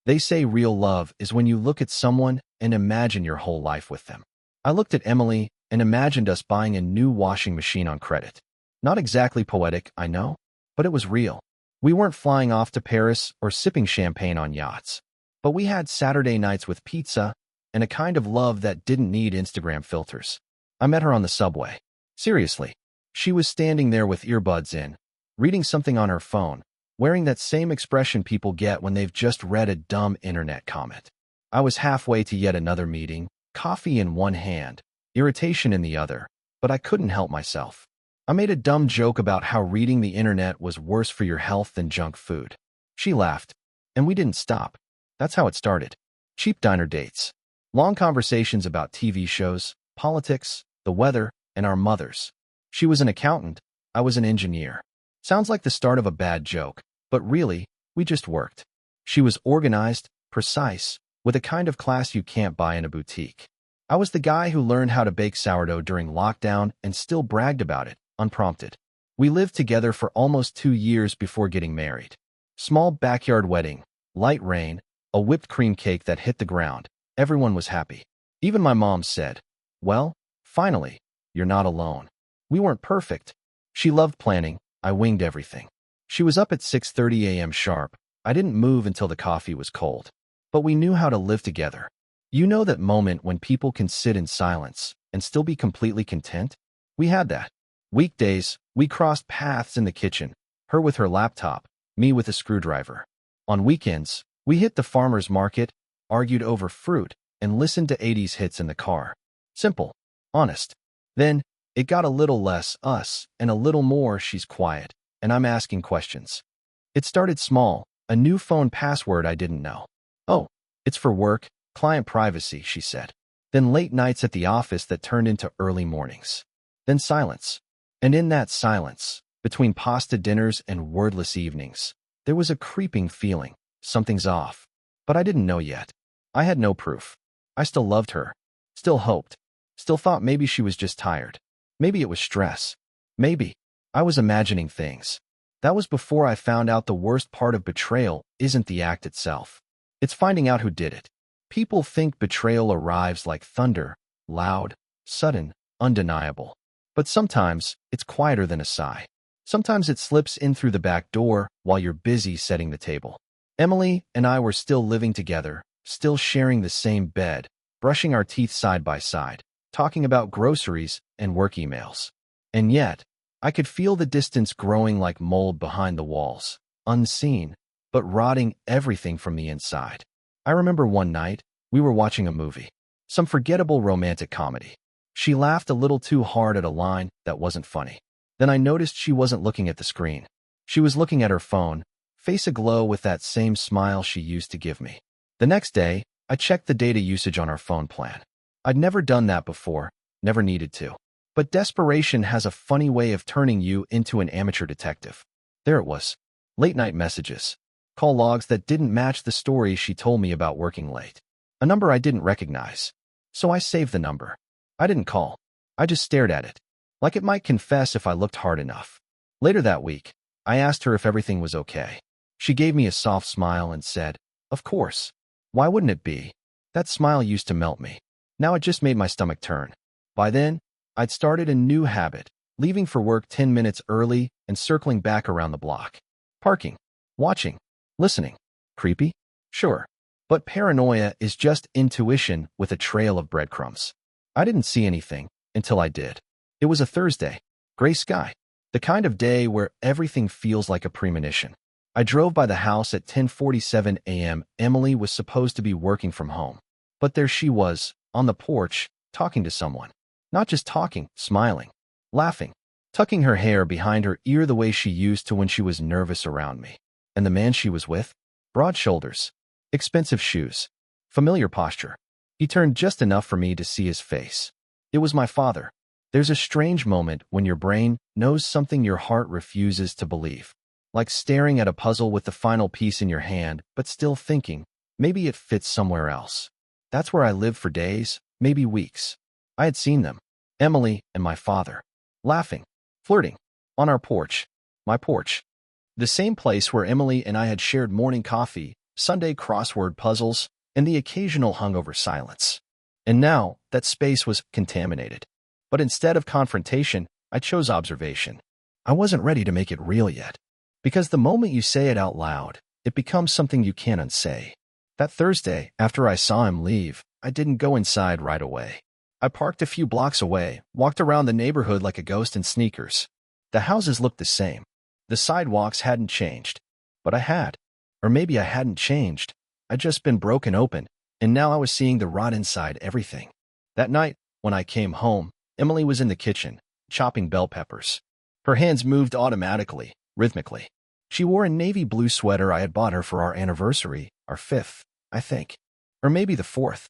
They say real love is when you look at someone and imagine your whole life with them. I looked at Emily and imagined us buying a new washing machine on credit. Not exactly poetic, I know, but it was real. We weren't flying off to Paris or sipping champagne on yachts, but we had Saturday nights with pizza and a kind of love that didn't need Instagram filters. I met her on the subway. Seriously. She was standing there with earbuds in, reading something on her phone, wearing that same expression people get when they've just read a dumb internet comment. I was halfway to yet another meeting, coffee in one hand, irritation in the other, but I couldn't help myself. I made a dumb joke about how reading the internet was worse for your health than junk food. She laughed, and we didn't stop. That's how it started. Cheap diner dates. Long conversations about TV shows, politics, the weather, and our mothers. She was an accountant, I was an engineer. Sounds like the start of a bad joke, but really, we just worked. She was organized, precise, with a kind of class you can't buy in a boutique. I was the guy who learned how to bake sourdough during lockdown and still bragged about it, unprompted. We lived together for almost 2 years before getting married. Small backyard wedding, light rain, a whipped cream cake that hit the ground. Everyone was happy. Even my mom said, "Well, finally, you're not alone." We weren't perfect. She loved planning. I winged everything. She was up at 6:30 a.m. sharp. I didn't move until the coffee was cold. But we knew how to live together. You know that moment when people can sit in silence and still be completely content? We had that. Weekdays, we crossed paths in the kitchen, her with her laptop, me with a screwdriver. On weekends, we hit the farmer's market, argued over fruit, and listened to 80s hits in the car. Simple. Honest. Then, it got a little less us and a little more she's quiet, and I'm asking questions. It started small, a new phone password I didn't know. "Oh, it's for work, client privacy," she said. Then late nights at the office that turned into early mornings. Then silence. And in that silence, between pasta dinners and wordless evenings, there was a creeping feeling, something's off. But I didn't know yet. I had no proof. I still loved her, still hoped, still thought maybe she was just tired. Maybe it was stress. Maybe I was imagining things. That was before I found out the worst part of betrayal isn't the act itself. It's finding out who did it. People think betrayal arrives like thunder, loud, sudden, undeniable. But sometimes it's quieter than a sigh. Sometimes it slips in through the back door while you're busy setting the table. Emily and I were still living together, still sharing the same bed, brushing our teeth side by side, talking about groceries and work emails. And yet, I could feel the distance growing like mold behind the walls, unseen, but rotting everything from the inside. I remember one night, we were watching a movie, some forgettable romantic comedy. She laughed a little too hard at a line that wasn't funny. Then I noticed she wasn't looking at the screen. She was looking at her phone, face aglow with that same smile she used to give me. The next day, I checked the data usage on our phone plan. I'd never done that before, never needed to. But desperation has a funny way of turning you into an amateur detective. There it was. Late-night messages. Call logs that didn't match the story she told me about working late. A number I didn't recognize. So I saved the number. I didn't call. I just stared at it, like it might confess if I looked hard enough. Later that week, I asked her if everything was okay. She gave me a soft smile and said, "Of course. Why wouldn't it be?" That smile used to melt me. Now it just made my stomach turn. By then, I'd started a new habit, leaving for work 10 minutes early and circling back around the block. Parking, watching, listening. Creepy? Sure. But paranoia is just intuition with a trail of breadcrumbs. I didn't see anything until I did. It was a Thursday, gray sky, the kind of day where everything feels like a premonition. I drove by the house at 10:47 a.m. Emily was supposed to be working from home. But there she was, on the porch, talking to someone. Not just talking, smiling, laughing, tucking her hair behind her ear the way she used to when she was nervous around me. And the man she was with? Broad shoulders, expensive shoes, familiar posture. He turned just enough for me to see his face. It was my father. There's a strange moment when your brain knows something your heart refuses to believe. Like staring at a puzzle with the final piece in your hand, but still thinking, maybe it fits somewhere else. That's where I lived for days, maybe weeks. I had seen them, Emily and my father, laughing, flirting, on our porch, my porch. The same place where Emily and I had shared morning coffee Sunday crossword puzzles, and the occasional hungover silence. And now, that space was contaminated. But instead of confrontation, I chose observation. I wasn't ready to make it real yet. Because the moment you say it out loud, it becomes something you can't unsay. That Thursday, after I saw him leave, I didn't go inside right away. I parked a few blocks away, walked around the neighborhood like a ghost in sneakers. The houses looked the same. The sidewalks hadn't changed. But I had. Or maybe I hadn't changed. I'd just been broken open, and now I was seeing the rot inside everything. That night, when I came home, Emily was in the kitchen, chopping bell peppers. Her hands moved automatically, rhythmically. She wore a navy blue sweater I had bought her for our anniversary, our 5th, I think. Or maybe the 4th.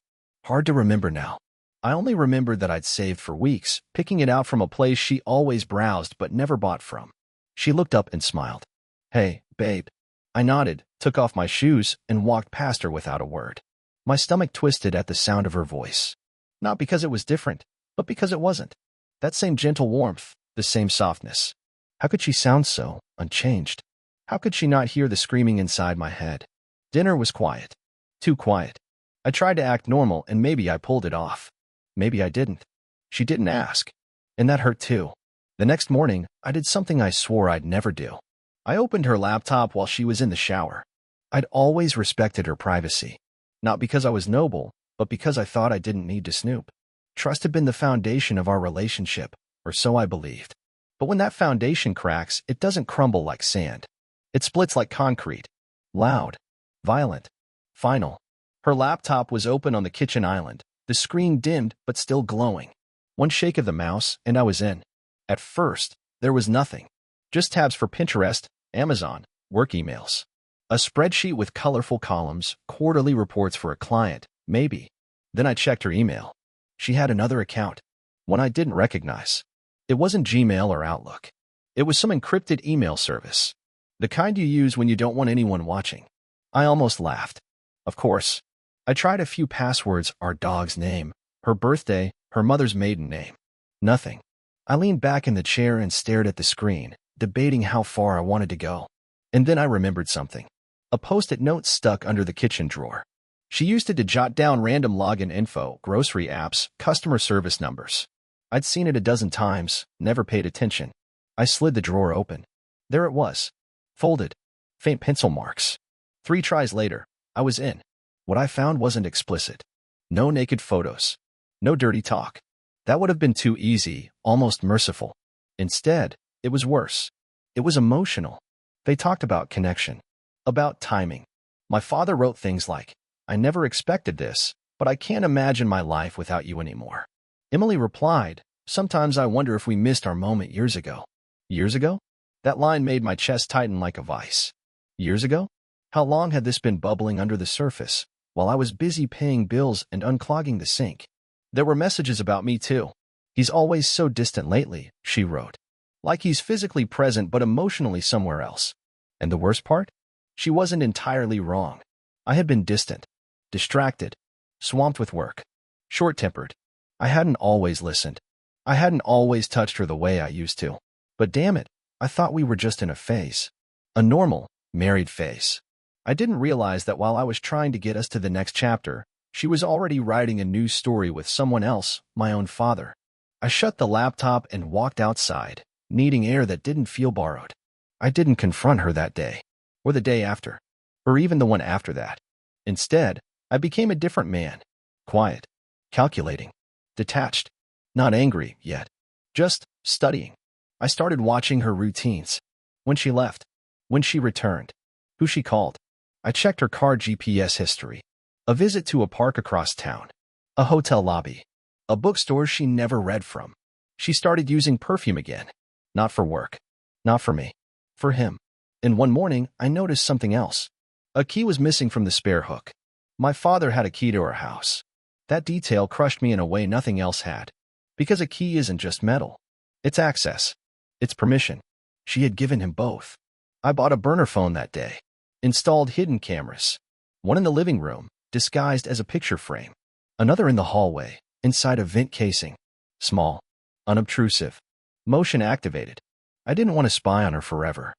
Hard to remember now. I only remembered that I'd saved for weeks, picking it out from a place she always browsed but never bought from. She looked up and smiled. "Hey, babe." I nodded, took off my shoes, and walked past her without a word. My stomach twisted at the sound of her voice. Not because it was different, but because it wasn't. That same gentle warmth, the same softness. How could she sound so unchanged? How could she not hear the screaming inside my head? Dinner was quiet. Too quiet. I tried to act normal, and maybe I pulled it off. Maybe I didn't. She didn't ask. And that hurt too. The next morning, I did something I swore I'd never do. I opened her laptop while she was in the shower. I'd always respected her privacy. Not because I was noble, but because I thought I didn't need to snoop. Trust had been the foundation of our relationship, or so I believed. But when that foundation cracks, it doesn't crumble like sand. It splits like concrete. Loud. Violent. Final. Her laptop was open on the kitchen island, the screen dimmed but still glowing. One shake of the mouse, and I was in. At first, there was nothing. Just tabs for Pinterest, Amazon, work emails. A spreadsheet with colorful columns, quarterly reports for a client, maybe. Then I checked her email. She had another account, one I didn't recognize. It wasn't Gmail or Outlook. It was some encrypted email service. The kind you use when you don't want anyone watching. I almost laughed. Of course. I tried a few passwords, our dog's name, her birthday, her mother's maiden name. Nothing. I leaned back in the chair and stared at the screen, debating how far I wanted to go. And then I remembered something. A post-it note stuck under the kitchen drawer. She used it to jot down random login info, grocery apps, customer service numbers. I'd seen it a dozen times, never paid attention. I slid the drawer open. There it was. Folded. Faint pencil marks. 3 tries later, I was in. What I found wasn't explicit. No naked photos. No dirty talk. That would have been too easy, almost merciful. Instead, it was worse. It was emotional. They talked about connection. About timing. My father wrote things like, "I never expected this, but I can't imagine my life without you anymore." Emily replied, "Sometimes I wonder if we missed our moment years ago." Years ago? That line made my chest tighten like a vice. Years ago? How long had this been bubbling under the surface, while I was busy paying bills and unclogging the sink? There were messages about me too. "He's always so distant lately," she wrote. Like he's physically present but emotionally somewhere else. And the worst part? She wasn't entirely wrong. I had been distant, distracted, swamped with work, short-tempered. I hadn't always listened. I hadn't always touched her the way I used to. But damn it, I thought we were just in a phase. A normal, married phase. I didn't realize that while I was trying to get us to the next chapter, she was already writing a new story with someone else, my own father. I shut the laptop and walked outside, needing air that didn't feel borrowed. I didn't confront her that day, or the day after, or even the one after that. Instead, I became a different man. Quiet, calculating, detached, not angry yet, just studying. I started watching her routines. When she left, when she returned, who she called. I checked her car GPS history. A visit to a park across town. A hotel lobby. A bookstore she never read from. She started using perfume again. Not for work. Not for me. For him. And one morning, I noticed something else. A key was missing from the spare hook. My father had a key to our house. That detail crushed me in a way nothing else had. Because a key isn't just metal. It's access. It's permission. She had given him both. I bought a burner phone that day. Installed hidden cameras. One in the living room, disguised as a picture frame. Another in the hallway, inside a vent casing. Small. Unobtrusive. Motion activated. I didn't want to spy on her forever.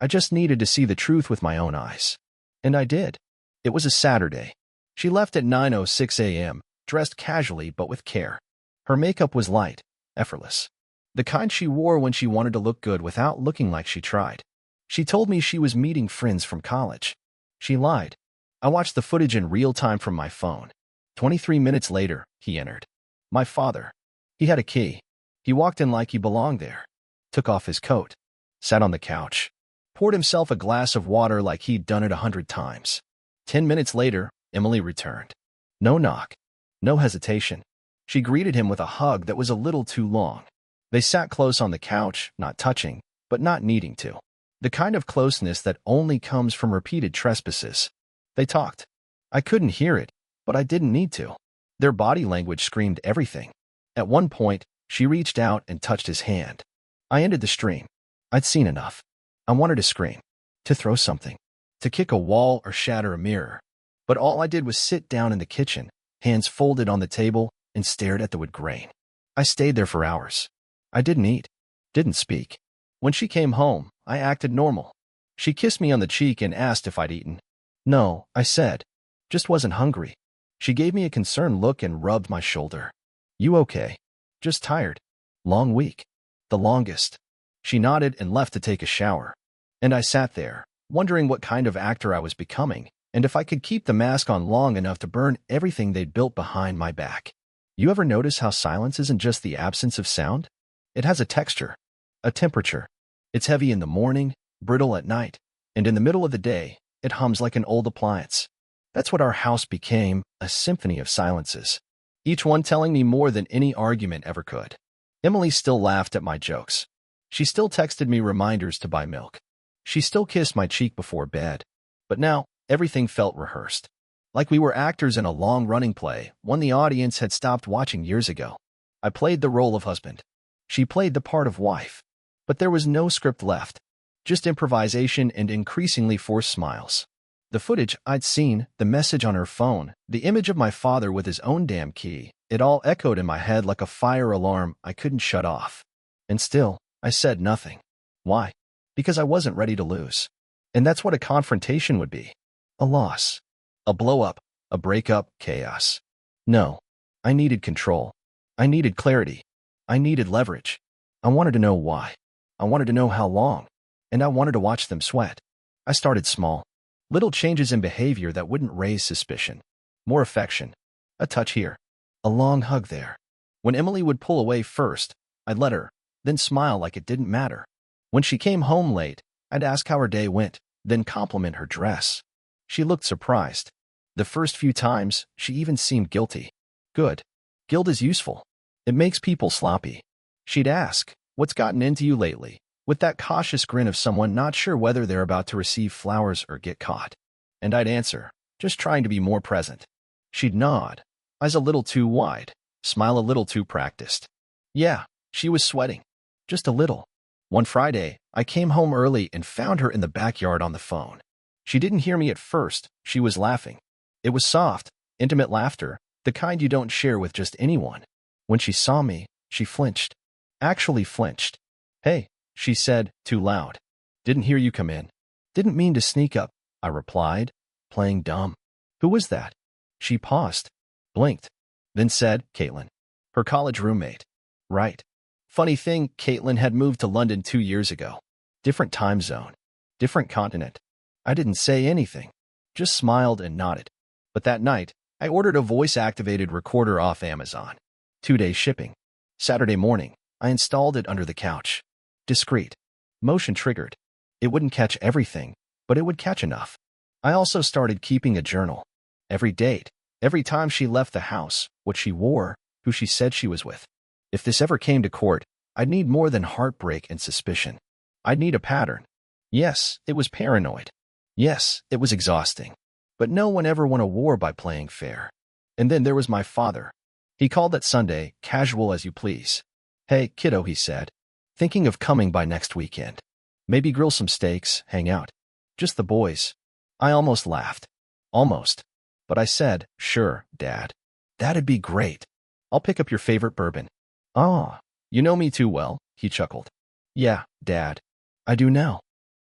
I just needed to see the truth with my own eyes. And I did. It was a Saturday. She left at 9:06 a.m., dressed casually but with care. Her makeup was light, effortless. The kind she wore when she wanted to look good without looking like she tried. She told me she was meeting friends from college. She lied. I watched the footage in real time from my phone. 23 minutes later, he entered. My father. He had a key. He walked in like he belonged there. Took off his coat. Sat on the couch. Poured himself a glass of water like he'd done it 100 times. 10 minutes later, Emily returned. No knock. No hesitation. She greeted him with a hug that was a little too long. They sat close on the couch, not touching, but not needing to. The kind of closeness that only comes from repeated trespasses. They talked. I couldn't hear it, but I didn't need to. Their body language screamed everything. At one point, she reached out and touched his hand. I ended the stream. I'd seen enough. I wanted to scream, to throw something, to kick a wall or shatter a mirror. But all I did was sit down in the kitchen, hands folded on the table, and stared at the wood grain. I stayed there for hours. I didn't eat, didn't speak. When she came home, I acted normal. She kissed me on the cheek and asked if I'd eaten. No, I said. Just wasn't hungry. She gave me a concerned look and rubbed my shoulder. You okay? Just tired. Long week. The longest. She nodded and left to take a shower. And I sat there, wondering what kind of actor I was becoming, and if I could keep the mask on long enough to burn everything they'd built behind my back. You ever notice how silence isn't just the absence of sound? It has a texture, a temperature. It's heavy in the morning, brittle at night, and in the middle of the day, it hums like an old appliance. That's what our house became, a symphony of silences, each one telling me more than any argument ever could. Emily still laughed at my jokes. She still texted me reminders to buy milk. She still kissed my cheek before bed. But now, everything felt rehearsed. Like we were actors in a long-running play, one the audience had stopped watching years ago. I played the role of husband. She played the part of wife. But there was no script left, just improvisation and increasingly forced smiles. The footage I'd seen, the message on her phone, the image of my father with his own damn key, it all echoed in my head like a fire alarm I couldn't shut off. And still, I said nothing. Why? Because I wasn't ready to lose. And that's what a confrontation would be. A loss. A blow-up. A breakup. Chaos. No. I needed control. I needed clarity. I needed leverage. I wanted to know why. I wanted to know how long. And I wanted to watch them sweat. I started small. Little changes in behavior that wouldn't raise suspicion. More affection. A touch here. A long hug there. When Emily would pull away first, I'd let her, then smile like it didn't matter. When she came home late, I'd ask how her day went, then compliment her dress. She looked surprised. The first few times, she even seemed guilty. Good. Guilt is useful. It makes people sloppy. She'd ask, "What's gotten into you lately?" with that cautious grin of someone not sure whether they're about to receive flowers or get caught. And I'd answer, "Just trying to be more present." She'd nod, eyes a little too wide, smile a little too practiced. Yeah, she was sweating. Just a little. One Friday, I came home early and found her in the backyard on the phone. She didn't hear me at first. She was laughing. It was soft, intimate laughter, the kind you don't share with just anyone. When she saw me, she flinched. Actually flinched. "Hey," she said, too loud. "Didn't hear you come in." "Didn't mean to sneak up," I replied, playing dumb. "Who was that?" She paused, blinked, then said, "Caitlin." Her college roommate. Right. Funny thing, Caitlin had moved to London 2 years ago. Different time zone. Different continent. I didn't say anything. Just smiled and nodded. But that night, I ordered a voice-activated recorder off Amazon. 2-day shipping. Saturday morning, I installed it under the couch. Discreet. Motion triggered. It wouldn't catch everything, but it would catch enough. I also started keeping a journal. Every date, every time she left the house, what she wore, who she said she was with. If this ever came to court, I'd need more than heartbreak and suspicion. I'd need a pattern. Yes, it was paranoid. Yes, it was exhausting. But no one ever won a war by playing fair. And then there was my father. He called that Sunday, casual as you please. "Hey, kiddo," he said. "Thinking of coming by next weekend. Maybe grill some steaks, hang out. Just the boys." I almost laughed. Almost. But I said, "Sure, Dad. That'd be great. I'll pick up your favorite bourbon." "Ah, you know me too well," he chuckled. "Yeah, Dad. I do now."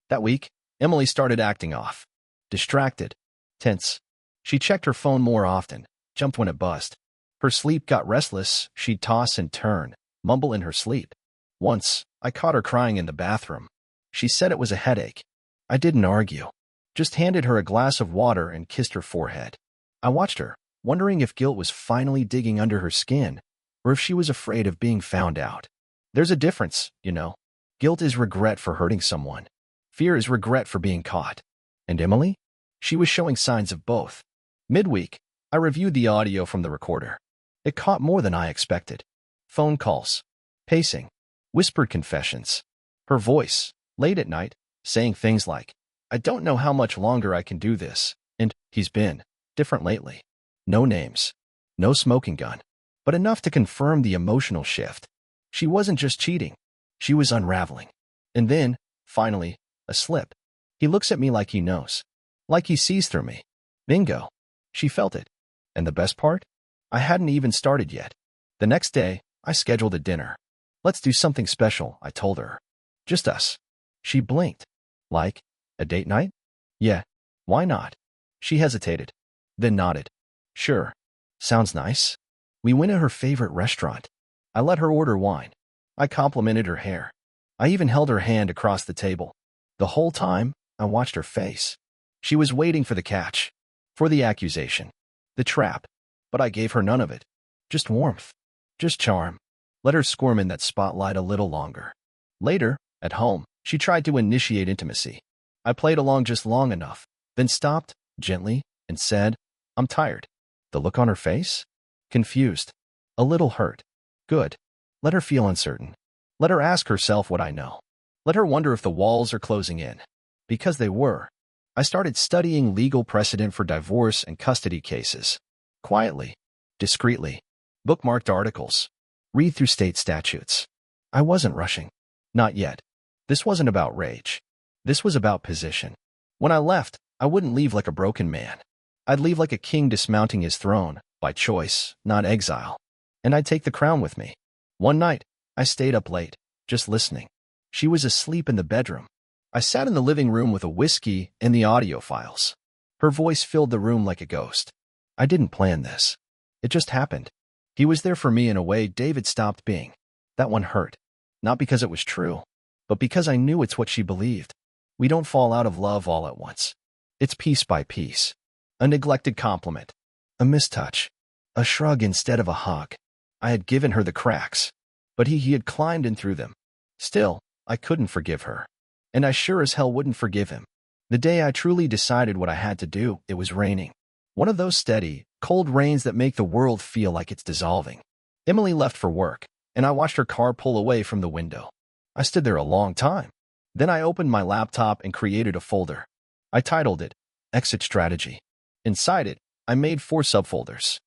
That week, Emily started acting off. Distracted. Tense. She checked her phone more often, jumped when it buzzed. Her sleep got restless, she'd toss and turn, mumble in her sleep. Once, I caught her crying in the bathroom. She said it was a headache. I didn't argue. Just handed her a glass of water and kissed her forehead. I watched her, wondering if guilt was finally digging under her skin, or if she was afraid of being found out. There's a difference, you know. Guilt is regret for hurting someone. Fear is regret for being caught. And Emily? She was showing signs of both. Midweek, I reviewed the audio from the recorder. It caught more than I expected. Phone calls, pacing, whispered confessions. Her voice, late at night, saying things like, "I don't know how much longer I can do this," and "He's been different lately." No names, no smoking gun, but enough to confirm the emotional shift. She wasn't just cheating. She was unraveling. And then, finally, a slip. He looks at me like he knows. Like he sees through me. Bingo. She felt it. And the best part? I hadn't even started yet. The next day, I scheduled a dinner. "Let's do something special," I told her. "Just us." She blinked. "Like, a date night?" "Yeah. Why not?" She hesitated, then nodded. "Sure. Sounds nice." We went to her favorite restaurant. I let her order wine. I complimented her hair. I even held her hand across the table. The whole time, I watched her face. She was waiting for the catch, for the accusation, the trap. But I gave her none of it. Just warmth. Just charm. Let her squirm in that spotlight a little longer. Later, at home, she tried to initiate intimacy. I played along just long enough, then stopped, gently, and said, "I'm tired." The look on her face? Confused. A little hurt. Good. Let her feel uncertain. Let her ask herself what I know. Let her wonder if the walls are closing in. Because they were. I started studying legal precedent for divorce and custody cases. Quietly. Discreetly. Bookmarked articles. Read through state statutes. I wasn't rushing. Not yet. This wasn't about rage. This was about position. When I left, I wouldn't leave like a broken man. I'd leave like a king dismounting his throne, by choice, not exile. And I'd take the crown with me. One night, I stayed up late, just listening. She was asleep in the bedroom. I sat in the living room with a whiskey and the audio files. Her voice filled the room like a ghost. I didn't plan this. It just happened. He was there for me in a way David stopped being. That one hurt. Not because it was true, but because I knew it's what she believed. We don't fall out of love all at once. It's piece by piece. A neglected compliment. A mistouch. A shrug instead of a hug. I had given her the cracks, but he had climbed in through them. Still, I couldn't forgive her. And I sure as hell wouldn't forgive him. The day I truly decided what I had to do, it was raining. One of those steady, cold rains that make the world feel like it's dissolving. Emily left for work, and I watched her car pull away from the window. I stood there a long time. Then I opened my laptop and created a folder. I titled it, Exit Strategy. Inside it, I made 4 subfolders.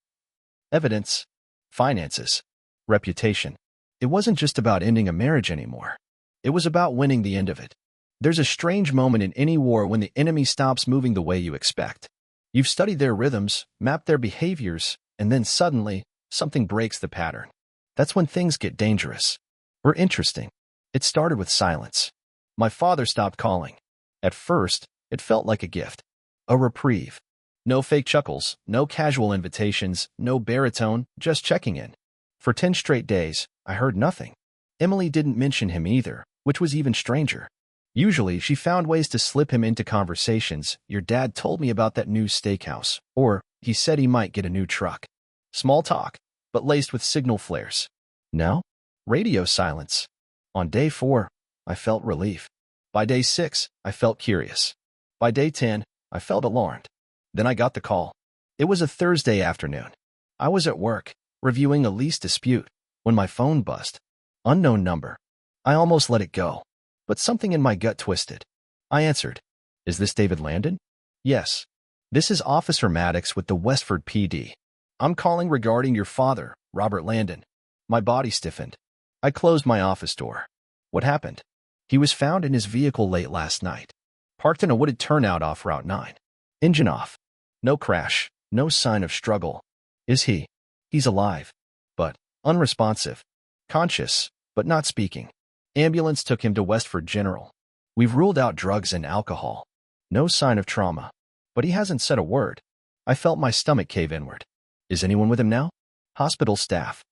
Evidence, finances, reputation. It wasn't just about ending a marriage anymore. It was about winning the end of it. There's a strange moment in any war when the enemy stops moving the way you expect. You've studied their rhythms, mapped their behaviors, and then suddenly, something breaks the pattern. That's when things get dangerous. Or interesting. It started with silence. My father stopped calling. At first, it felt like a gift. A reprieve. No fake chuckles, no casual invitations, no baritone, just checking in. For 10 straight days, I heard nothing. Emily didn't mention him either, which was even stranger. Usually, she found ways to slip him into conversations. "Your dad told me about that new steakhouse," or "He said he might get a new truck." Small talk, but laced with signal flares. No? Radio silence. On day 4, I felt relief. By day 6, I felt curious. By day 10, I felt alarmed. Then I got the call. It was a Thursday afternoon. I was at work, reviewing a lease dispute, when my phone buzzed. Unknown number. I almost let it go, but something in my gut twisted. I answered. "Is this David Landon?" "Yes. This is Officer Maddox with the Westford PD. I'm calling regarding your father, Robert Landon." My body stiffened. I closed my office door. "What happened?" "He was found in his vehicle late last night, parked in a wooded turnout off Route 9. Engine off. No crash, no sign of struggle." "Is he?" "He's alive, but unresponsive. Conscious, but not speaking. Ambulance took him to Westford General. We've ruled out drugs and alcohol. No sign of trauma, but he hasn't said a word." I felt my stomach cave inward. Is anyone with him now? Hospital staff.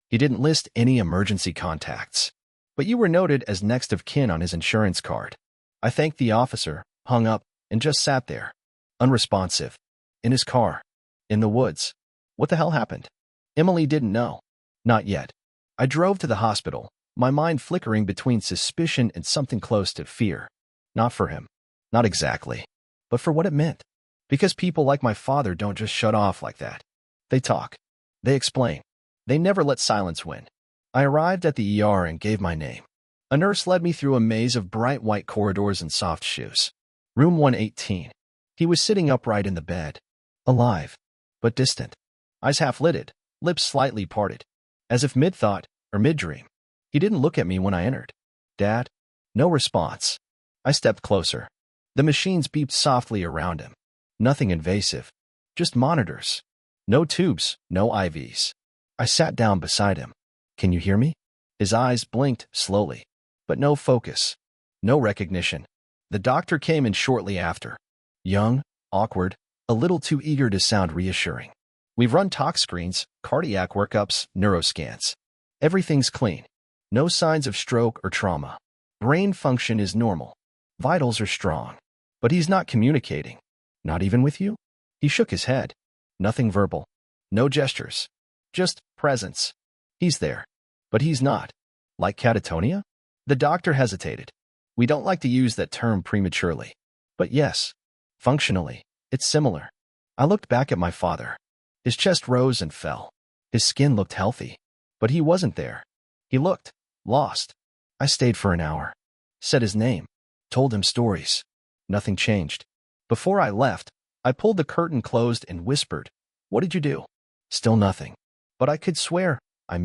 He didn't list any emergency contacts. But you were noted as next of kin on his insurance card. I thanked the officer, hung up, and just sat there. Unresponsive. In his car. In the woods. What the hell happened? Emily didn't know. Not yet. I drove to the hospital, my mind flickering between suspicion and something close to fear. Not for him. Not exactly. But for what it meant. Because people like my father don't just shut off like that. They talk. They explain. They never let silence win. I arrived at the ER and gave my name. A nurse led me through a maze of bright white corridors and soft shoes. Room 118. He was sitting upright in the bed. Alive. But distant. Eyes half-lidded, lips slightly parted. As if mid-thought or mid-dream. He didn't look at me when I entered. Dad? No response. I stepped closer. The machines beeped softly around him. Nothing invasive. Just monitors. No tubes, no IVs. I sat down beside him. Can you hear me? His eyes blinked slowly. But no focus. No recognition. The doctor came in shortly after. Young, awkward, a little too eager to sound reassuring. We've run tox screens, cardiac workups, neuroscans. Everything's clean. No signs of stroke or trauma. Brain function is normal. Vitals are strong. But he's not communicating. Not even with you? He shook his head. Nothing verbal. No gestures. Just presence. He's there. But he's not. Like catatonia? The doctor hesitated. We don't like to use that term prematurely. But yes, functionally, it's similar. I looked back at my father. His chest rose and fell. His skin looked healthy. But he wasn't there. He looked lost. I stayed for an hour. Said his name. Told him stories. Nothing changed. Before I left, I pulled the curtain closed and whispered, "What did you do?" Still nothing. But I could swear at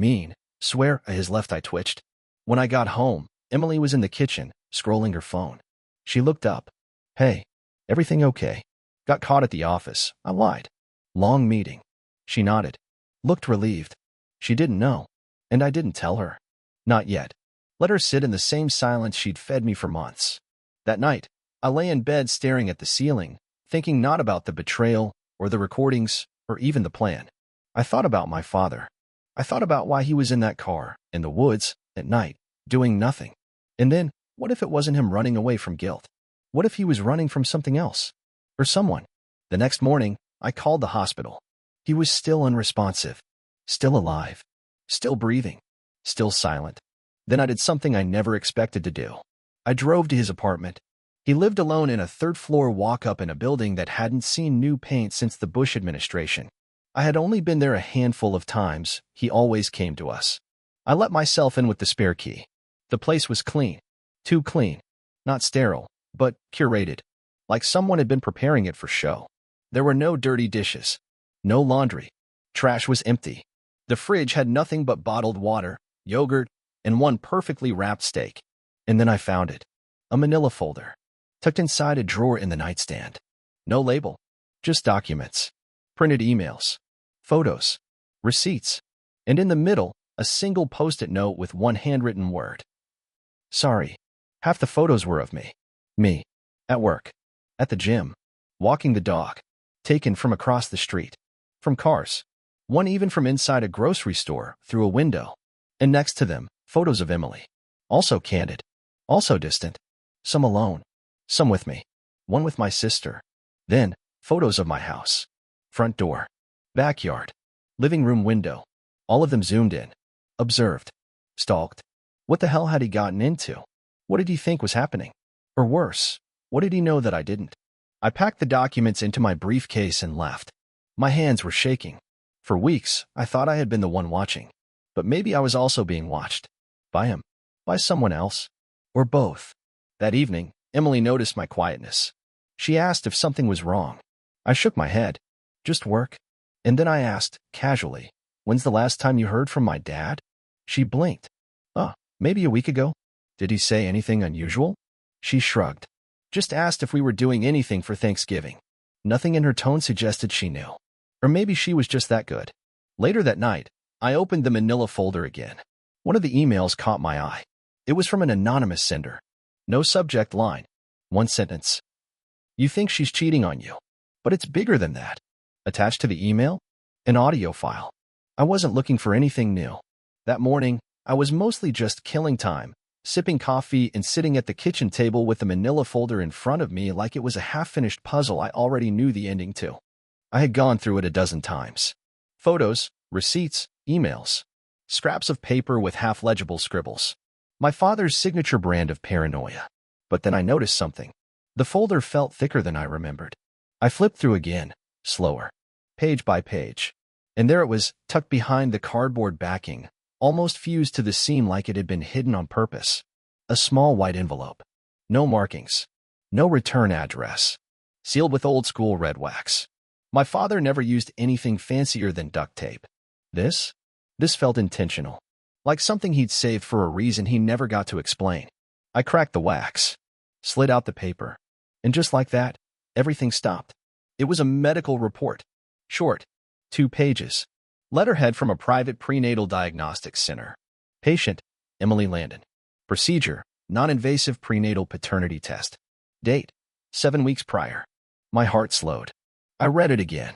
his left eye twitched. When I got home, Emily was in the kitchen, scrolling her phone. She looked up. "Hey, everything okay?" Got caught at the office. I lied. Long meeting. She nodded. Looked relieved. She didn't know. And I didn't tell her. Not yet. Let her sit in the same silence she'd fed me for months. That night, I lay in bed staring at the ceiling, thinking not about the betrayal, or the recordings, or even the plan. I thought about my father. I thought about why he was in that car, in the woods, at night, doing nothing. And then, what if it wasn't him running away from guilt? What if he was running from something else? Or someone? The next morning, I called the hospital. He was still unresponsive. Still alive. Still breathing. Still silent. Then I did something I never expected to do. I drove to his apartment. He lived alone in a third-floor walk-up in a building that hadn't seen new paint since the Bush administration. I had only been there a handful of times. He always came to us. I let myself in with the spare key. The place was clean. Too clean. Not sterile, but curated. Like someone had been preparing it for show. There were no dirty dishes. No laundry. Trash was empty. The fridge had nothing but bottled water, yogurt, and one perfectly wrapped steak. And then I found it. A manila folder. Tucked inside a drawer in the nightstand. No label. Just documents. Printed emails. Photos. Receipts. And in the middle, a single post-it note with one handwritten word. Sorry. Half the photos were of me. Me. At work. At the gym. Walking the dog. Taken from across the street. From cars. One even from inside a grocery store, through a window. And next to them, photos of Emily. Also candid. Also distant. Some alone. Some with me. One with my sister. Then, photos of my house. Front door. Backyard. Living room window. All of them zoomed in. Observed. Stalked. What the hell had he gotten into? What did he think was happening? Or worse, what did he know that I didn't? I packed the documents into my briefcase and left. My hands were shaking. For weeks, I thought I had been the one watching. But maybe I was also being watched. By him. By someone else. Or both. That evening, Emily noticed my quietness. She asked if something was wrong. I shook my head. Just work. And then I asked, casually, "When's the last time you heard from my dad?" She blinked. Maybe a week ago. Did he say anything unusual? She shrugged. Just asked if we were doing anything for Thanksgiving. Nothing in her tone suggested she knew. Or maybe she was just that good. Later that night, I opened the manila folder again. One of the emails caught my eye. It was from an anonymous sender. No subject line. One sentence. "You think she's cheating on you. But it's bigger than that. Attached to the email? An audio file. I wasn't looking for anything new. That morning, I was mostly just killing time, sipping coffee and sitting at the kitchen table with a manila folder in front of me like it was a half-finished puzzle I already knew the ending to. I had gone through it a dozen times. Photos, receipts, emails, scraps of paper with half-legible scribbles. My father's signature brand of paranoia. But then I noticed something. The folder felt thicker than I remembered. I flipped through again, slower, page by page. And there it was, tucked behind the cardboard backing, almost fused to the seam like it had been hidden on purpose. A small white envelope. No markings. No return address. Sealed with old-school red wax. My father never used anything fancier than duct tape. This felt intentional. Like something he'd saved for a reason he never got to explain. I cracked the wax, slid out the paper, and just like that, everything stopped. It was a medical report. Short, 2 pages. Letterhead from a private prenatal diagnostics center. Patient, Emily Landon. Procedure, non-invasive prenatal paternity test. Date, 7 weeks prior. My heart slowed. I read it again.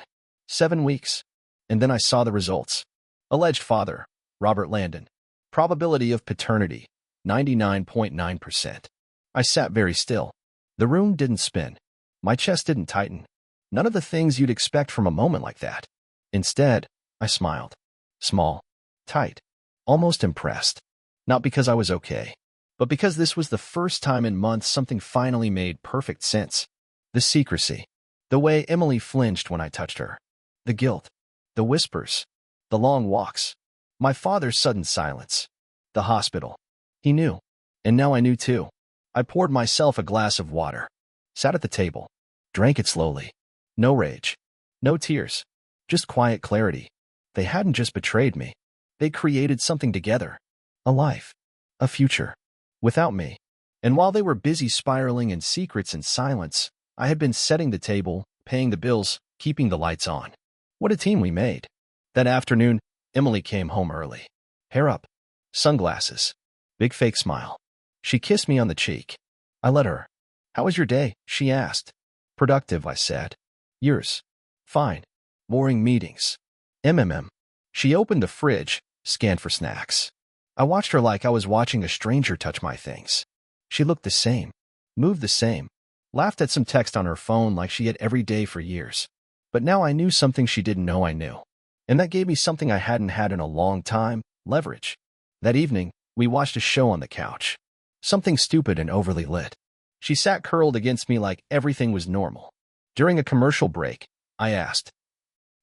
7 weeks. And then I saw the results. Alleged father, Robert Landon. Probability of paternity, 99.9%. I sat very still. The room didn't spin. My chest didn't tighten. None of the things you'd expect from a moment like that. Instead, I smiled. Small, tight, almost impressed. Not because I was okay, but because this was the first time in months something finally made perfect sense. The secrecy. The way Emily flinched when I touched her. The guilt. The whispers. The long walks. My father's sudden silence. The hospital. He knew. And now I knew too. I poured myself a glass of water. Sat at the table. Drank it slowly. No rage. No tears. Just quiet clarity. They hadn't just betrayed me. They created something together. A life. A future. Without me. And while they were busy spiraling in secrets and silence, I had been setting the table, paying the bills, keeping the lights on. What a team we made. That afternoon, Emily came home early. Hair up. Sunglasses. Big fake smile. She kissed me on the cheek. I let her. How was your day? She asked. Productive, I said. Yours? Fine. Boring meetings. MMM. She opened the fridge, scanned for snacks. I watched her like I was watching a stranger touch my things. She looked the same. Moved the same. Laughed at some text on her phone like she had every day for years. But now I knew something she didn't know I knew. And that gave me something I hadn't had in a long time, leverage. That evening, we watched a show on the couch. Something stupid and overly lit. She sat curled against me like everything was normal. During a commercial break, I asked,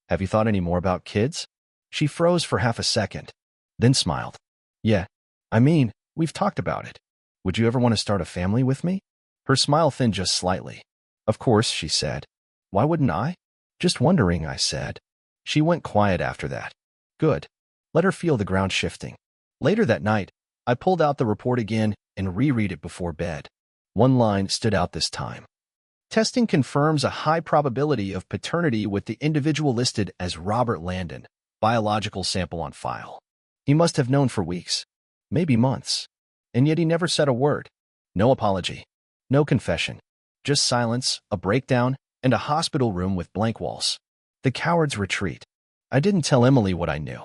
"Have you thought any more about kids?" She froze for half a second, then smiled. "Yeah, I mean, we've talked about it. Would you ever want to start a family with me?" Her smile thinned just slightly. "Of course," she said. "Why wouldn't I?" "Just wondering," I said. She went quiet after that. Good. Let her feel the ground shifting. Later that night, I pulled out the report again and reread it before bed. One line stood out this time. Testing confirms a high probability of paternity with the individual listed as Robert Landon, biological sample on file. He must have known for weeks, maybe months. And yet he never said a word. No apology. No confession. Just silence, a breakdown, and a hospital room with blank walls. The coward's retreat. I didn't tell Emily what I knew.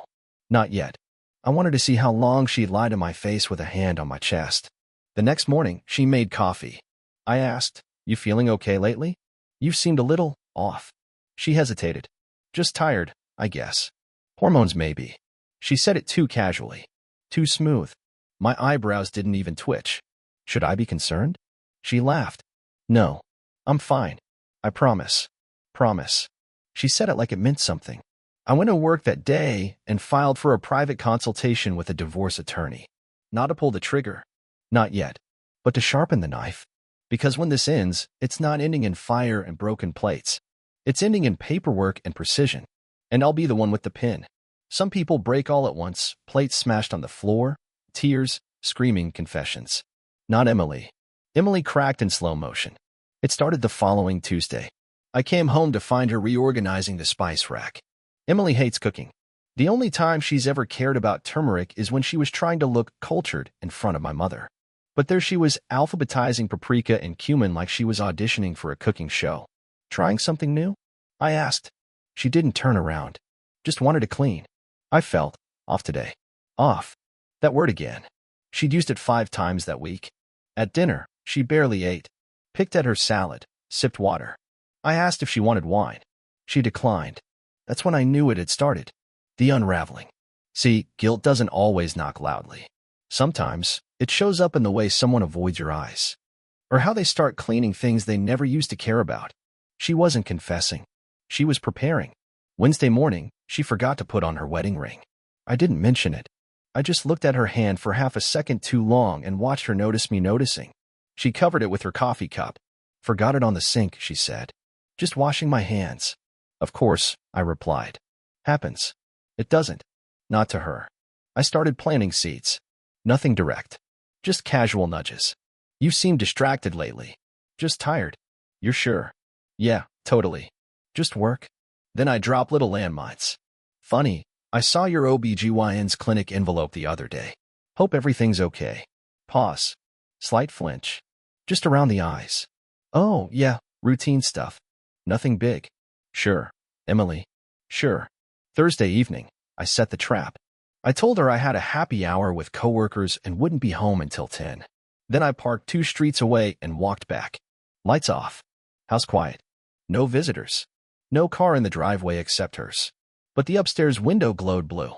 Not yet. I wanted to see how long she'd lie to my face with a hand on my chest. The next morning, she made coffee. I asked, "You feeling okay lately? You seemed a little off." She hesitated. "Just tired, I guess. Hormones maybe." She said it too casually. Too smooth. My eyebrows didn't even twitch. Should I be concerned? She laughed. "No. I'm fine. I promise. Promise." She said it like it meant something. I went to work that day and filed for a private consultation with a divorce attorney. Not to pull the trigger. Not yet. But to sharpen the knife. Because when this ends, it's not ending in fire and broken plates. It's ending in paperwork and precision. And I'll be the one with the pin. Some people break all at once, plates smashed on the floor, tears, screaming confessions. Not Emily. Emily cracked in slow motion. It started the following Tuesday. I came home to find her reorganizing the spice rack. Emily hates cooking. The only time she's ever cared about turmeric is when she was trying to look cultured in front of my mother. But there she was alphabetizing paprika and cumin like she was auditioning for a cooking show. Trying something new? I asked. She didn't turn around. Just wanted to clean. I felt off today. Off. That word again. She'd used it 5 times that week. At dinner, she barely ate. Picked at her salad. Sipped water. I asked if she wanted wine. She declined. That's when I knew it had started. The unraveling. See, guilt doesn't always knock loudly. Sometimes, it shows up in the way someone avoids your eyes. Or how they start cleaning things they never used to care about. She wasn't confessing. She was preparing. Wednesday morning, she forgot to put on her wedding ring. I didn't mention it. I just looked at her hand for half a second too long and watched her notice me noticing. She covered it with her coffee cup. Forgot it on the sink, she said. Just washing my hands. Of course, I replied. Happens. It doesn't. Not to her. I started planting seeds. Nothing direct. Just casual nudges. You seem distracted lately. Just tired. You're sure? Yeah, totally. Just work. Then I drop little landmines. Funny, I saw your OBGYN's clinic envelope the other day. Hope everything's okay. Pause. Slight flinch. Just around the eyes. Oh, yeah, routine stuff. Nothing big. Sure. Emily. Sure. Thursday evening, I set the trap. I told her I had a happy hour with coworkers and wouldn't be home until 10. Then I parked 2 streets away and walked back. Lights off. House quiet. No visitors. No car in the driveway except hers. But the upstairs window glowed blue.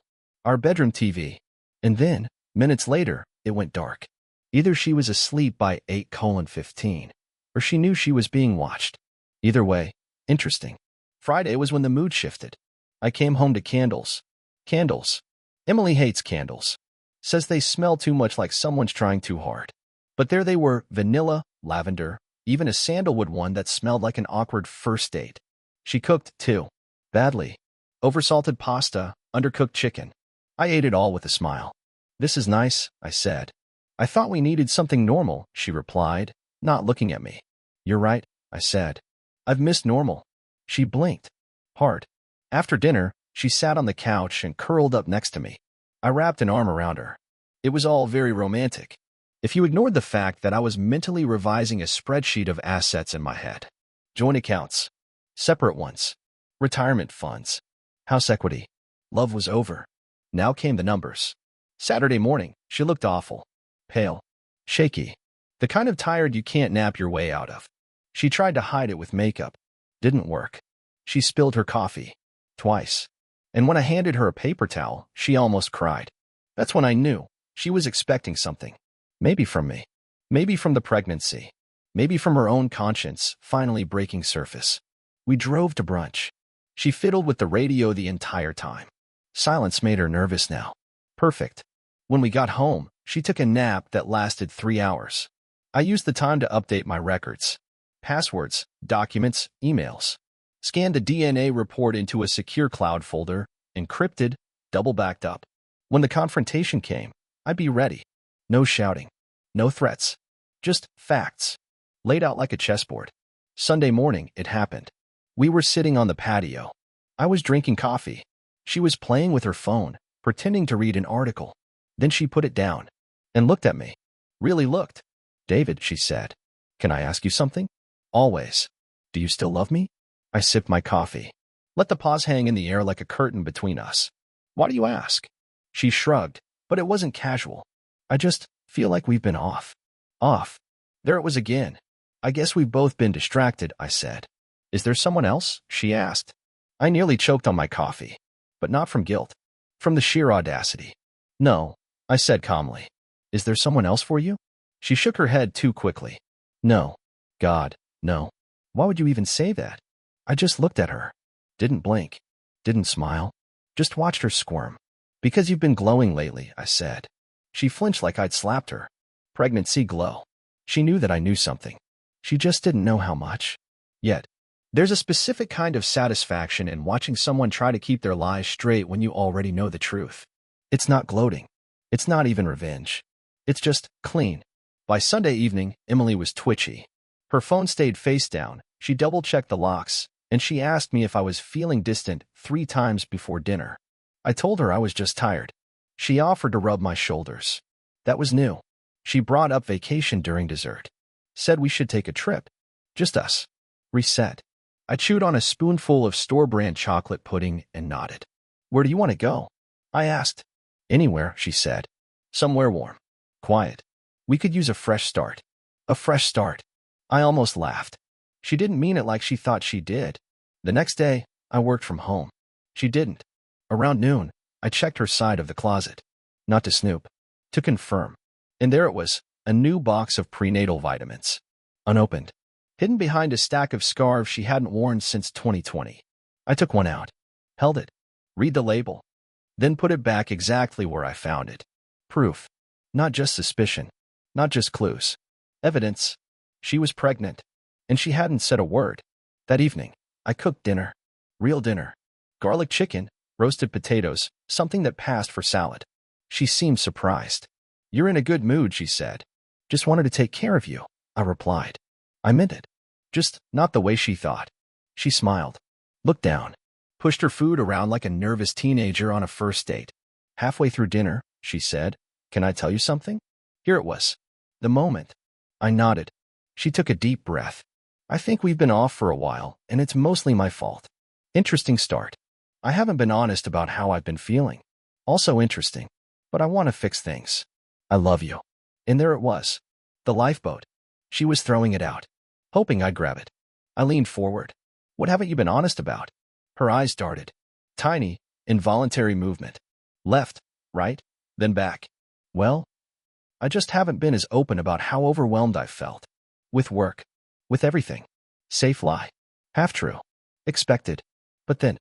Our bedroom TV. And then, minutes later, it went dark. Either she was asleep by 8:15, or she knew she was being watched. Either way, interesting. Friday was when the mood shifted. I came home to candles. Candles. Emily hates candles. Says they smell too much like someone's trying too hard. But there they were, vanilla, lavender, even a sandalwood one that smelled like an awkward first date. She cooked, too. Badly. Oversalted pasta, undercooked chicken. I ate it all with a smile. This is nice, I said. I thought we needed something normal, she replied, not looking at me. You're right, I said. I've missed normal. She blinked. Hard. After dinner, she sat on the couch and curled up next to me. I wrapped an arm around her. It was all very romantic. If you ignored the fact that I was mentally revising a spreadsheet of assets in my head. Joint accounts. Separate ones. Retirement funds. House equity. Love was over. Now came the numbers. Saturday morning, she looked awful. Pale. Shaky. The kind of tired you can't nap your way out of. She tried to hide it with makeup. Didn't work. She spilled her coffee. Twice. And when I handed her a paper towel, she almost cried. That's when I knew. She was expecting something. Maybe from me. Maybe from the pregnancy. Maybe from her own conscience finally breaking surface. We drove to brunch. She fiddled with the radio the entire time. Silence made her nervous now. Perfect. When we got home, she took a nap that lasted 3 hours. I used the time to update my records. Passwords, documents, emails. Scanned the DNA report into a secure cloud folder, encrypted, double-backed up. When the confrontation came, I'd be ready. No shouting. No threats. Just facts. Laid out like a chessboard. Sunday morning, it happened. We were sitting on the patio. I was drinking coffee. She was playing with her phone, pretending to read an article. Then she put it down and looked at me. Really looked. David, she said. Can I ask you something? Always. Do you still love me? I sipped my coffee. Let the pause hang in the air like a curtain between us. Why do you ask? She shrugged, but it wasn't casual. I just feel like we've been off. Off. There it was again. I guess we've both been distracted, I said. Is there someone else? She asked. I nearly choked on my coffee, but not from guilt. From the sheer audacity. No, I said calmly. Is there someone else for you? She shook her head too quickly. No. God, no. Why would you even say that? I just looked at her. Didn't blink. Didn't smile. Just watched her squirm. Because you've been glowing lately, I said. She flinched like I'd slapped her. Pregnancy glow. She knew that I knew something. She just didn't know how much. Yet, there's a specific kind of satisfaction in watching someone try to keep their lies straight when you already know the truth. It's not gloating. It's not even revenge. It's just clean. By Sunday evening, Emily was twitchy. Her phone stayed face down. She double-checked the locks, and she asked me if I was feeling distant 3 times before dinner. I told her I was just tired. She offered to rub my shoulders. That was new. She brought up vacation during dessert. Said we should take a trip. Just us. Reset. I chewed on a spoonful of store-brand chocolate pudding and nodded. Where do you want to go? I asked. Anywhere, she said. Somewhere warm. Quiet. We could use a fresh start. A fresh start. I almost laughed. She didn't mean it like she thought she did. The next day, I worked from home. She didn't. Around noon, I checked her side of the closet. Not to snoop. To confirm. And there it was, a new box of prenatal vitamins. Unopened. Hidden behind a stack of scarves she hadn't worn since 2020. I took one out. Held it. Read the label. Then put it back exactly where I found it. Proof. Not just suspicion. Not just clues. Evidence. She was pregnant. And she hadn't said a word. That evening, I cooked dinner. Real dinner. Garlic chicken, roasted potatoes, something that passed for salad. She seemed surprised. You're in a good mood, she said. Just wanted to take care of you, I replied. I meant it. Just not the way she thought. She smiled. Looked down. Pushed her food around like a nervous teenager on a first date. Halfway through dinner, she said, Can I tell you something? Here it was. The moment. I nodded. She took a deep breath. I think we've been off for a while, and it's mostly my fault. Interesting start. I haven't been honest about how I've been feeling. Also interesting. But I want to fix things. I love you. And there it was. The lifeboat. She was throwing it out, hoping I'd grab it. I leaned forward. What haven't you been honest about? Her eyes darted. Tiny, involuntary movement. Left, right, then back. Well, I just haven't been as open about how overwhelmed I felt. With work. With everything. Safe lie. Half true. Expected. But then,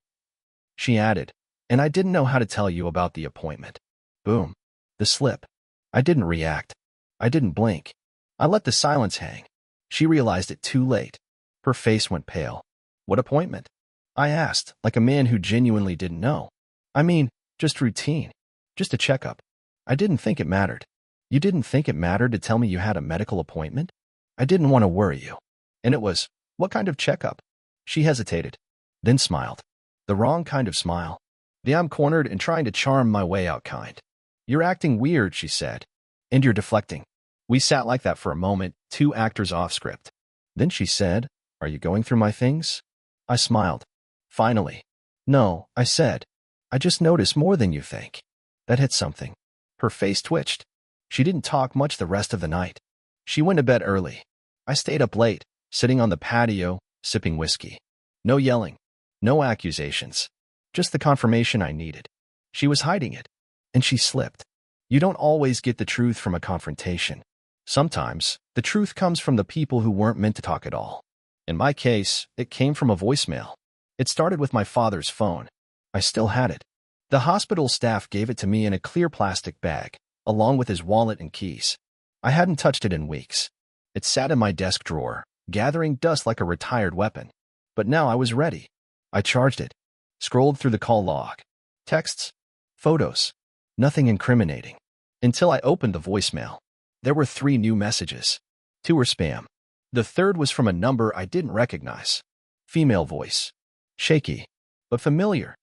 she added, and I didn't know how to tell you about the appointment. Boom. The slip. I didn't react. I didn't blink. I let the silence hang. She realized it too late. Her face went pale. What appointment? I asked, like a man who genuinely didn't know. I mean, just routine. Just a checkup. I didn't think it mattered. You didn't think it mattered to tell me you had a medical appointment? I didn't want to worry you. And it was, what kind of checkup? She hesitated, then smiled. The wrong kind of smile. The I'm cornered and trying to charm my way out kind. You're acting weird, she said. And you're deflecting. We sat like that for a moment, two actors off script. Then she said, Are you going through my things? I smiled. Finally. No, I said. I just noticed more than you think. That hit something. Her face twitched. She didn't talk much the rest of the night. She went to bed early. I stayed up late, sitting on the patio, sipping whiskey. No yelling. No accusations. Just the confirmation I needed. She was hiding it. And she slipped. You don't always get the truth from a confrontation. Sometimes, the truth comes from the people who weren't meant to talk at all. In my case, it came from a voicemail. It started with my father's phone. I still had it. The hospital staff gave it to me in a clear plastic bag, along with his wallet and keys. I hadn't touched it in weeks. It sat in my desk drawer, gathering dust like a retired weapon. But now I was ready. I charged it. Scrolled through the call log. Texts. Photos. Nothing incriminating. Until I opened the voicemail. There were 3 new messages. 2 were spam. The third was from a number I didn't recognize. Female voice. Shaky, but familiar.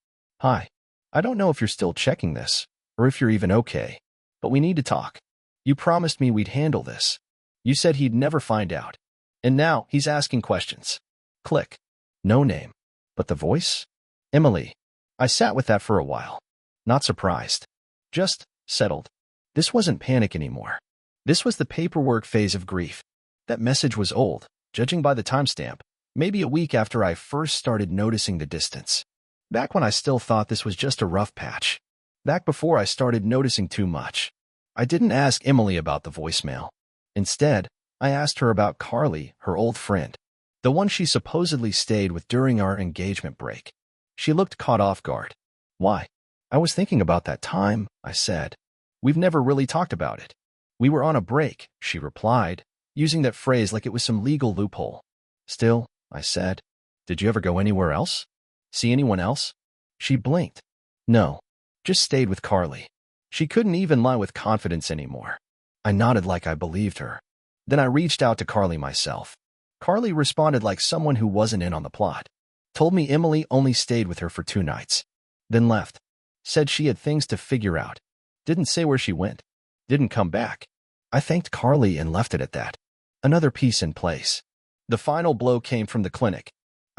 Hi. I don't know if you're still checking this, or if you're even okay, but we need to talk. You promised me we'd handle this. You said he'd never find out. And now he's asking questions. Click. No name. But the voice? Emily. I sat with that for a while. Not surprised. Just settled. This wasn't panic anymore. This was the paperwork phase of grief. That message was old, judging by the timestamp, maybe a week after I first started noticing the distance. Back when I still thought this was just a rough patch. Back before I started noticing too much. I didn't ask Emily about the voicemail. Instead, I asked her about Carly, her old friend. The one she supposedly stayed with during our engagement break. She looked caught off guard. Why? I was thinking about that time, I said. We've never really talked about it. We were on a break, she replied, using that phrase like it was some legal loophole. Still, I said, did you ever go anywhere else? See anyone else? She blinked. No, just stayed with Carly. She couldn't even lie with confidence anymore. I nodded like I believed her. Then I reached out to Carly myself. Carly responded like someone who wasn't in on the plot. Told me Emily only stayed with her for 2 nights. Then left. Said she had things to figure out. Didn't say where she went. Didn't come back. I thanked Carly and left it at that. Another piece in place. The final blow came from the clinic.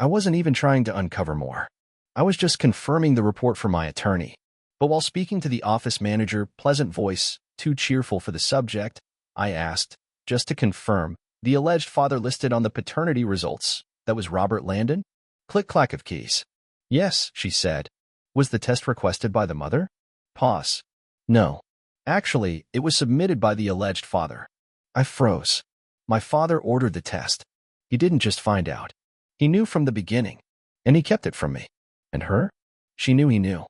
I wasn't even trying to uncover more. I was just confirming the report from my attorney. But while speaking to the office manager, pleasant voice, too cheerful for the subject, I asked, just to confirm, the alleged father listed on the paternity results, that was Robert Landon? Click-clack of keys. Yes, she said. Was the test requested by the mother? Pause. No. Actually, it was submitted by the alleged father. I froze. My father ordered the test. He didn't just find out. He knew from the beginning, and he kept it from me. And her? She knew he knew,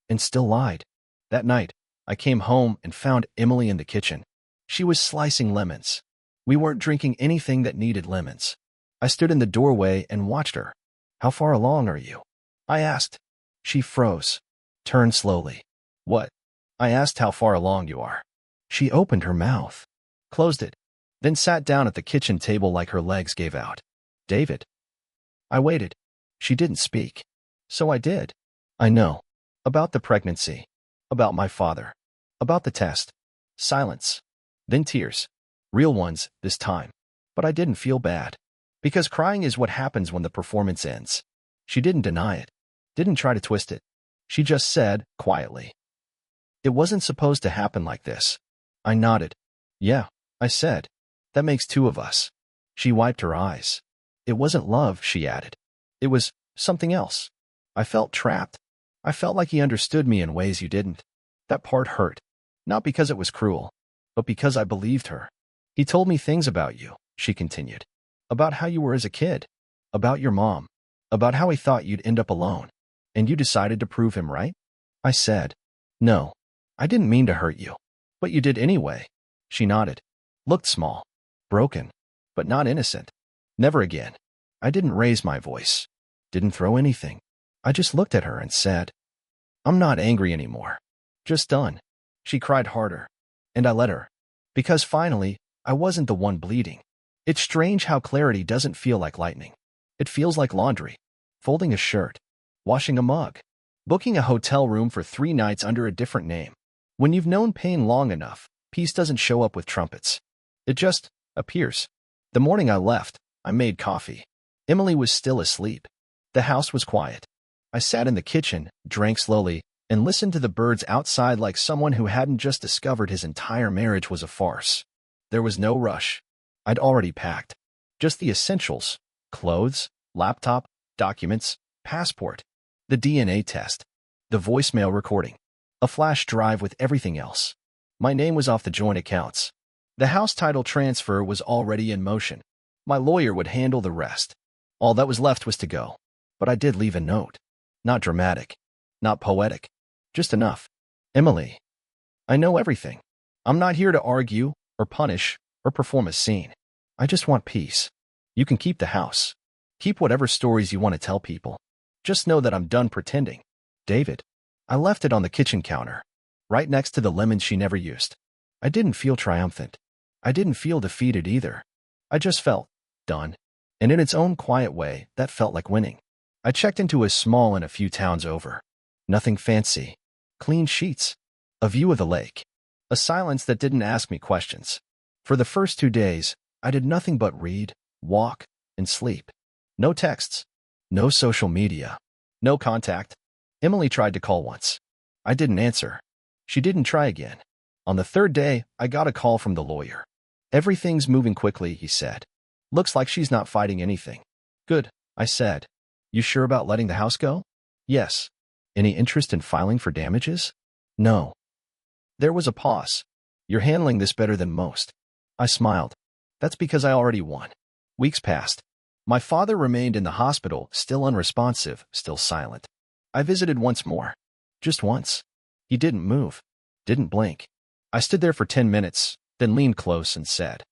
and still lied. That night, I came home and found Emily in the kitchen. She was slicing lemons. We weren't drinking anything that needed lemons. I stood in the doorway and watched her. How far along are you? I asked. She froze, turned slowly. What? I asked how far along you are. She opened her mouth, closed it, then sat down at the kitchen table like her legs gave out. David. I waited. She didn't speak. So I did. I know. About the pregnancy. About my father. About the test. Silence. Then tears. Real ones, this time. But I didn't feel bad. Because crying is what happens when the performance ends. She didn't deny it. Didn't try to twist it. She just said, quietly. It wasn't supposed to happen like this. I nodded. Yeah, I said. That makes two of us. She wiped her eyes. It wasn't love, she added. It was something else. I felt trapped. I felt like he understood me in ways you didn't. That part hurt. Not because it was cruel, but because I believed her. He told me things about you, she continued. About how you were as a kid. About your mom. About how he thought you'd end up alone. And you decided to prove him right? I said, no. I didn't mean to hurt you. But you did anyway. She nodded. Looked small. Broken. But not innocent. Never again. I didn't raise my voice. Didn't throw anything. I just looked at her and said, I'm not angry anymore. Just done. She cried harder. And I let her. Because finally, I wasn't the one bleeding. It's strange how clarity doesn't feel like lightning. It feels like laundry. Folding a shirt. Washing a mug. Booking a hotel room for 3 nights under a different name. When you've known pain long enough, peace doesn't show up with trumpets. It just appears. The morning I left, I made coffee. Emily was still asleep. The house was quiet. I sat in the kitchen, drank slowly, and listened to the birds outside like someone who hadn't just discovered his entire marriage was a farce. There was no rush. I'd already packed. Just the essentials. Clothes, laptop, documents, passport, the DNA test, the voicemail recording, a flash drive with everything else. My name was off the joint accounts. The house title transfer was already in motion. My lawyer would handle the rest. All that was left was to go. But I did leave a note. Not dramatic. Not poetic. Just enough. Emily. I know everything. I'm not here to argue, or punish, or perform a scene. I just want peace. You can keep the house. Keep whatever stories you want to tell people. Just know that I'm done pretending. David. I left it on the kitchen counter, right next to the lemons she never used. I didn't feel triumphant. I didn't feel defeated either. I just felt done. And in its own quiet way, that felt like winning. I checked into a small inn a few towns over. Nothing fancy. Clean sheets. A view of the lake. A silence that didn't ask me questions. For the first 2 days, I did nothing but read, walk, and sleep. No texts. No social media. No contact. Emily tried to call once. I didn't answer. She didn't try again. On the 3rd day, I got a call from the lawyer. Everything's moving quickly, he said. Looks like she's not fighting anything. Good, I said. You sure about letting the house go? Yes. Any interest in filing for damages? No. There was a pause. You're handling this better than most. I smiled. That's because I already won. Weeks passed. My father remained in the hospital, still unresponsive, still silent. I visited once more. Just once. He didn't move. Didn't blink. I stood there for 10 minutes, then leaned close and said,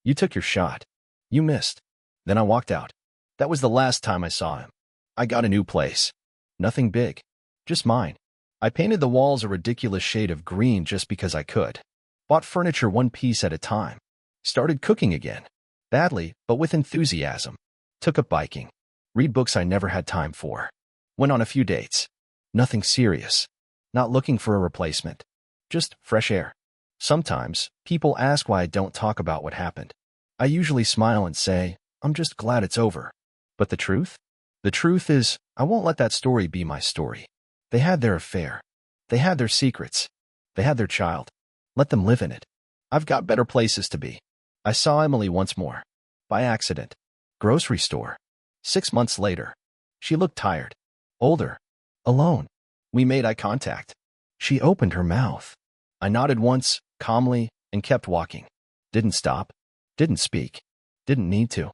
You took your shot. You missed. Then I walked out. That was the last time I saw him. I got a new place. Nothing big. Just mine. I painted the walls a ridiculous shade of green just because I could. Bought furniture one piece at a time. Started cooking again. Badly, but with enthusiasm. Took up biking. Read books I never had time for. Went on a few dates. Nothing serious. Not looking for a replacement. Just fresh air. Sometimes, people ask why I don't talk about what happened. I usually smile and say, I'm just glad it's over. But the truth? The truth is, I won't let that story be my story. They had their affair. They had their secrets. They had their child. Let them live in it. I've got better places to be. I saw Emily once more. By accident. Grocery store. 6 months later. She looked tired. Older. Alone. We made eye contact. She opened her mouth. I nodded once, calmly, and kept walking. Didn't stop. Didn't speak. Didn't need to.